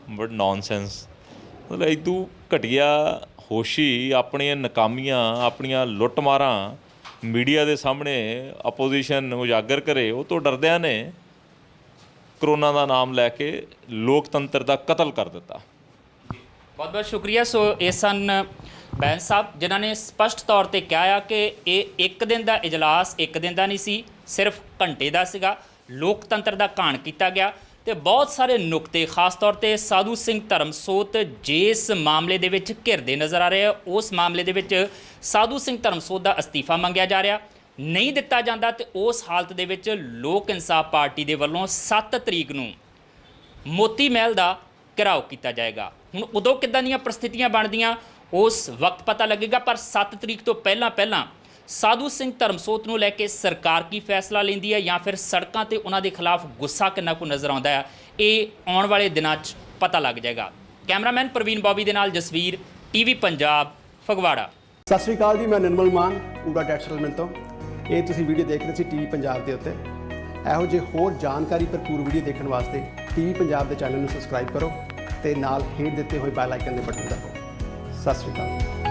ਬਟ ਨੌਨਸੈਂਸ। ਮਤਲਬ ਇਦੂ ਘਟੀਆ ਹੋਸ਼ੀ, ਆਪਣੀਆਂ ਨਾਕਾਮੀਆਂ, ਆਪਣੀਆਂ ਲੁੱਟਮਾਰਾਂ ਮੀਡੀਆ ਦੇ ਸਾਹਮਣੇ ਆਪੋਜੀਸ਼ਨ ਉਜਾਗਰ ਕਰੇ, ਉਹ ਤੋਂ ਡਰਦਿਆਂ ਨੇ ਕਰੋਨਾ ਦਾ ਨਾਮ ਲੈ ਕੇ ਲੋਕਤੰਤਰ ਦਾ ਕਤਲ ਕਰ ਦਿੱਤਾ। ਬਹੁਤ ਬਹੁਤ ਸ਼ੁਕਰੀਆ। ਸੋ ਇਹ ਸਨ ਬੈਂਸ ਸਾਹਿਬ, ਜਿਨ੍ਹਾਂ ਨੇ ਸਪਸ਼ਟ ਤੌਰ ਤੇ ਕਿਹਾ ਆ ਕਿ ਇਹ ਇੱਕ ਦਿਨ ਦਾ ਇਜਲਾਸ ਇੱਕ ਦਿਨ ਦਾ ਨਹੀਂ ਸੀ, ਸਿਰਫ ਘੰਟੇ ਦਾ ਸੀਗਾ। ਲੋਕਤੰਤਰ ਦਾ ਘਾਣ ਕੀਤਾ ਗਿਆ ਤੇ ਬਹੁਤ ਸਾਰੇ ਨੁਕਤੇ, ਖਾਸ ਤੌਰ ਤੇ ਸਾਧੂ ਸਿੰਘ ਧਰਮਸੋਤ ਜਿਸ ਮਾਮਲੇ ਦੇ ਵਿੱਚ ਘਿਰਦੇ ਨਜ਼ਰ ਆ ਰਹੇ ਆ, ਉਸ ਮਾਮਲੇ ਦੇ ਵਿੱਚ ਸਾਧੂ ਸਿੰਘ ਧਰਮਸੋਤ ਦਾ ਅਸਤੀਫਾ ਮੰਗਿਆ ਜਾ ਰਿਹਾ, ਨਹੀਂ ਦਿੱਤਾ ਜਾਂਦਾ, ਤੇ ਉਸ ਹਾਲਤ ਦੇ ਵਿੱਚ ਲੋਕ ਇਨਸਾਫ ਪਾਰਟੀ ਦੇ ਵੱਲੋਂ 7 ਤਰੀਕ ਨੂੰ ਮੋਤੀ ਮਹਿਲ ਦਾ ਘਿਰਾਓ ਕੀਤਾ ਜਾਏਗਾ। ਹੁਣ ਉਦੋਂ ਕਿੱਦਾਂ ਦੀਆਂ ਪ੍ਰਸਥਿਤੀਆਂ ਬਣਦੀਆਂ ਉਸ ਵਕਤ ਪਤਾ ਲੱਗੇਗਾ, ਪਰ 7 ਤਰੀਕ ਤੋਂ ਪਹਿਲਾਂ ਸਾਧੂ ਸਿੰਘ ਧਰਮਸੋਤ ਨੂੰ ਲੈ ਕੇ ਸਰਕਾਰ ਕੀ ਫੈਸਲਾ ਲੈਂਦੀ ਹੈ, ਜਾਂ ਫਿਰ ਸੜਕਾਂ ਤੇ ਉਹਨਾਂ ਦੇ ਖਿਲਾਫ ਗੁੱਸਾ ਕਿੰਨਾ ਕੁ ਨਜ਼ਰ ਆਉਂਦਾ ਹੈ, ਇਹ ਆਉਣ ਵਾਲੇ ਦਿਨਾਂ 'ਚ ਪਤਾ ਲੱਗ ਜਾਏਗਾ। ਕੈਮਰਾਮੈਨ ਪ੍ਰਵੀਨ ਬੌਬੀ ਦੇ ਨਾਲ ਜਸਵੀਰ, ਟੀਵੀ ਪੰਜਾਬ, ਫਗਵਾੜਾ। ਸਤਿ ਸ਼੍ਰੀ ਅਕਾਲ ਜੀ, ਮੈਂ ਨਿਰਮਲ ਮਾਨ ਊੜਾ ਟੈਕਸ ਸੈਟਲਮੈਂਟ ਤੋਂ। ਇਹ ਤੁਸੀਂ ਵੀਡੀਓ ਦੇਖ ਰਹੇ ਸੀ ਟੀਵੀ ਪੰਜਾਬ ਦੇ ਉੱਤੇ। ਇਹੋ ਜਿਹੇ ਹੋਰ ਜਾਣਕਾਰੀ ਭਰਪੂਰ ਵੀਡੀਓ ਦੇਖਣ ਵਾਸਤੇ ਟੀਵੀ ਪੰਜਾਬ ਦੇ ਚੈਨਲ ਨੂੰ ਸਬਸਕ੍ਰਾਈਬ ਕਰੋ ਤੇ ਨਾਲ ਹੇਠ ਦਿੱਤੇ ਹੋਏ ਬੈਲ ਆਈਕਨ ਦੇ ਬਟਨ ਦਬਾਓ। ਸਤਿ ਸ਼੍ਰੀ ਅਕਾਲ।